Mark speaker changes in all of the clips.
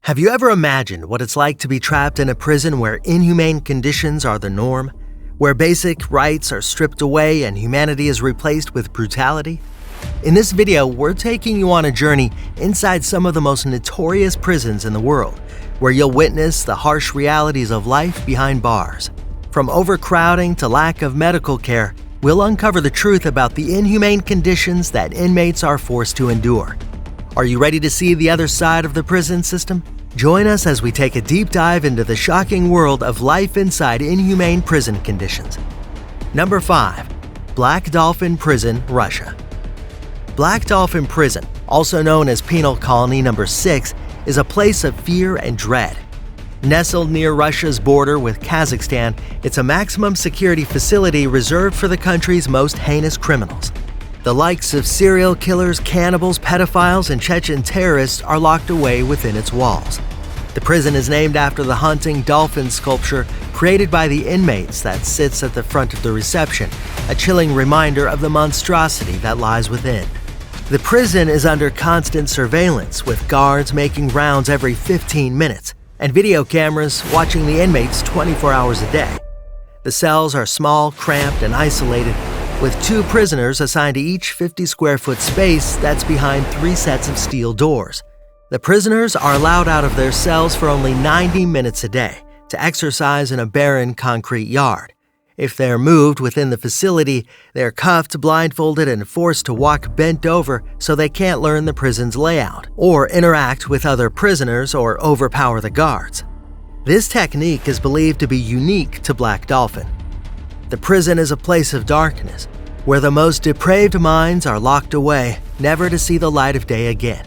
Speaker 1: Have you ever imagined what it's like to be trapped in a prison where inhumane conditions are the norm, where basic rights are stripped away and humanity is replaced with brutality? In this video, we're taking you on a journey inside some of the most notorious prisons in the world, where you'll witness the harsh realities of life behind bars. From overcrowding to lack of medical care, we'll uncover the truth about the inhumane conditions that inmates are forced to endure. Are you ready to see the other side of the prison system? Join us as we take a deep dive into the shocking world of life inside inhumane prison conditions. Number 5. Black Dolphin Prison, Russia. Black Dolphin Prison, also known as Penal Colony Number 6, is a place of fear and dread. Nestled near Russia's border with Kazakhstan, it's a maximum security facility reserved for the country's most heinous criminals. The likes of serial killers, cannibals, pedophiles, and Chechen terrorists are locked away within its walls. The prison is named after the hunting dolphin sculpture created by the inmates that sits at the front of the reception, a chilling reminder of the monstrosity that lies within. The prison is under constant surveillance, with guards making rounds every 15 minutes and video cameras watching the inmates 24 hours a day. The cells are small, cramped, and isolated, with 2 prisoners assigned to each 50-square-foot space that's behind 3 sets of steel doors. The prisoners are allowed out of their cells for only 90 minutes a day to exercise in a barren concrete yard. If they're moved within the facility, they're cuffed, blindfolded, and forced to walk bent over so they can't learn the prison's layout or interact with other prisoners or overpower the guards. This technique is believed to be unique to Black Dolphin. The prison is a place of darkness, where the most depraved minds are locked away, never to see the light of day again.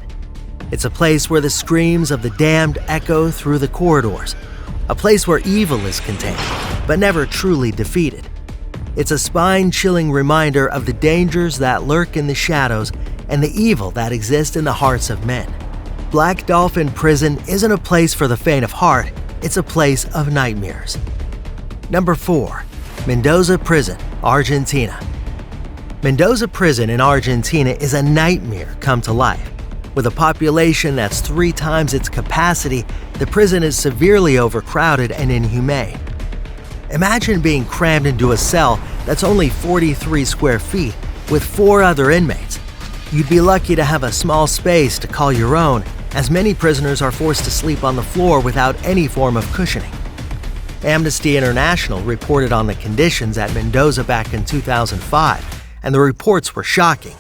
Speaker 1: It's a place where the screams of the damned echo through the corridors, a place where evil is contained, but never truly defeated. It's a spine-chilling reminder of the dangers that lurk in the shadows and the evil that exists in the hearts of men. Black Dolphin Prison isn't a place for the faint of heart, it's a place of nightmares. Number 4. Mendoza Prison, Argentina. Mendoza Prison in Argentina is a nightmare come to life. With a population that's 3 times its capacity, the prison is severely overcrowded and inhumane. Imagine being crammed into a cell that's only 43 square feet with 4 other inmates. You'd be lucky to have a small space to call your own, as many prisoners are forced to sleep on the floor without any form of cushioning. Amnesty International reported on the conditions at Mendoza back in 2005, and the reports were shocking.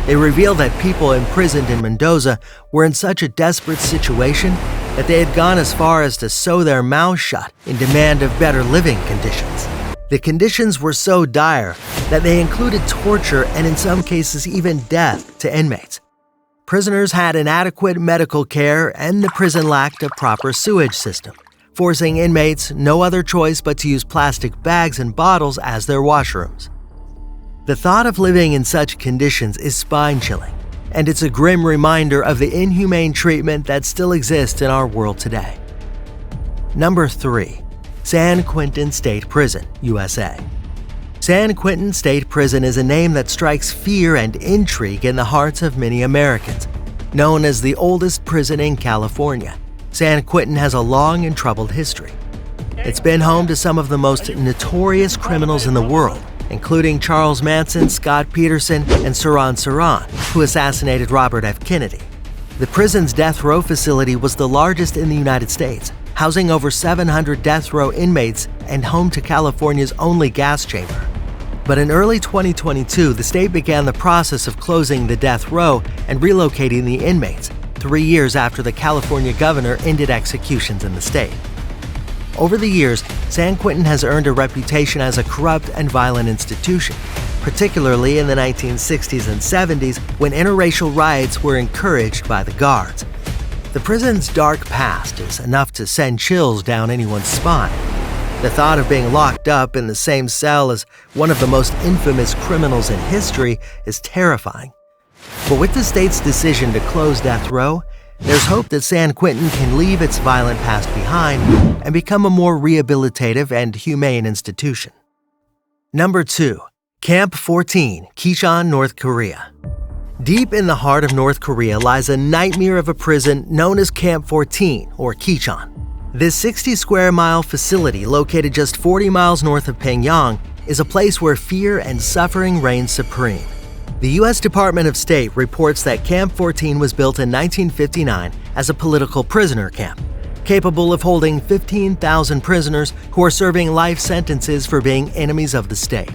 Speaker 1: They revealed that people imprisoned in Mendoza were in such a desperate situation that they had gone as far as to sew their mouths shut in demand of better living conditions. The conditions were so dire that they included torture and in some cases even death to inmates. Prisoners had inadequate medical care and the prison lacked a proper sewage system, forcing inmates no other choice but to use plastic bags and bottles as their washrooms. The thought of living in such conditions is spine-chilling, and it's a grim reminder of the inhumane treatment that still exists in our world today. Number 3. San Quentin State Prison, USA. San Quentin State Prison is a name that strikes fear and intrigue in the hearts of many Americans. Known as the oldest prison in California, San Quentin has a long and troubled history. It's been home to some of the most notorious criminals in the world, including Charles Manson, Scott Peterson, and Saran Saran, who assassinated Robert F. Kennedy. The prison's death row facility was the largest in the United States, housing over 700 death row inmates and home to California's only gas chamber. But in early 2022, the state began the process of closing the death row and relocating the inmates, 3 years after the California governor ended executions in the state. Over the years, San Quentin has earned a reputation as a corrupt and violent institution, particularly in the 1960s and 70s when interracial riots were encouraged by the guards. The prison's dark past is enough to send chills down anyone's spine. The thought of being locked up in the same cell as one of the most infamous criminals in history is terrifying. But with the state's decision to close death row, there's hope that San Quentin can leave its violent past behind and become a more rehabilitative and humane institution. Number 2. Camp 14, Keechon, North Korea. Deep in the heart of North Korea lies a nightmare of a prison known as Camp 14, or Kichon. This 60-square-mile facility, located just 40 miles north of Pyongyang, is a place where fear and suffering reign supreme. The U.S. Department of State reports that Camp 14 was built in 1959 as a political prisoner camp, capable of holding 15,000 prisoners who are serving life sentences for being enemies of the state.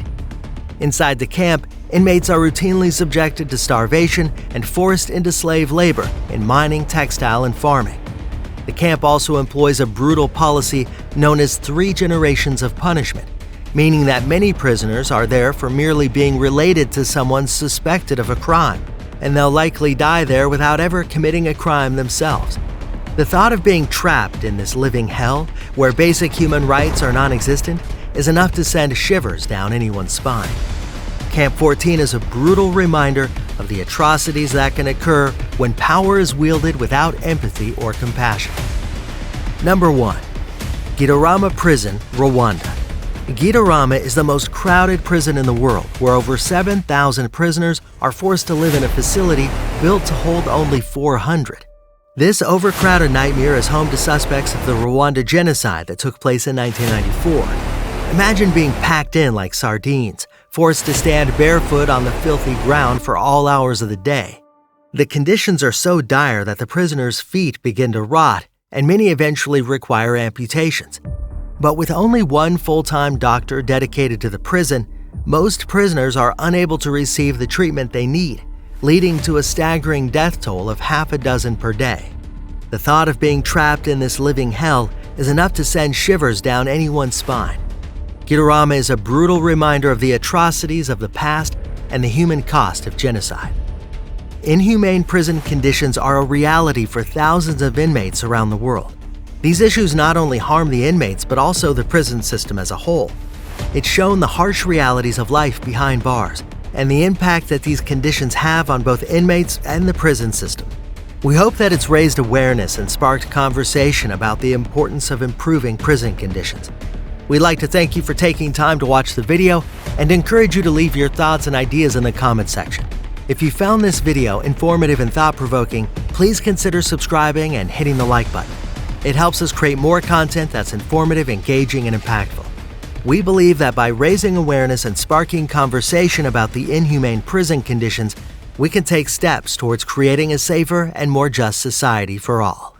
Speaker 1: Inside the camp, inmates are routinely subjected to starvation and forced into slave labor in mining, textile, and farming. The camp also employs a brutal policy known as 3 generations of punishment, meaning that many prisoners are there for merely being related to someone suspected of a crime, and they'll likely die there without ever committing a crime themselves. The thought of being trapped in this living hell, where basic human rights are non-existent, is enough to send shivers down anyone's spine. Camp 14 is a brutal reminder of the atrocities that can occur when power is wielded without empathy or compassion. Number 1. Gitarama Prison, Rwanda. Gitarama is the most crowded prison in the world, where over 7,000 prisoners are forced to live in a facility built to hold only 400. This overcrowded nightmare is home to suspects of the Rwanda genocide that took place in 1994. Imagine being packed in like sardines, forced to stand barefoot on the filthy ground for all hours of the day. The conditions are so dire that the prisoners' feet begin to rot, and many eventually require amputations. But with only one full-time doctor dedicated to the prison, most prisoners are unable to receive the treatment they need, leading to a staggering death toll of half a dozen per day. The thought of being trapped in this living hell is enough to send shivers down anyone's spine. Gitarama is a brutal reminder of the atrocities of the past and the human cost of genocide. Inhumane prison conditions are a reality for thousands of inmates around the world. These issues not only harm the inmates, but also the prison system as a whole. It's shown the harsh realities of life behind bars and the impact that these conditions have on both inmates and the prison system. We hope that it's raised awareness and sparked conversation about the importance of improving prison conditions. We'd like to thank you for taking time to watch the video and encourage you to leave your thoughts and ideas in the comment section. If you found this video informative and thought-provoking, please consider subscribing and hitting the like button. It helps us create more content that's informative, engaging, and impactful. We believe that by raising awareness and sparking conversation about the inhumane prison conditions, we can take steps towards creating a safer and more just society for all.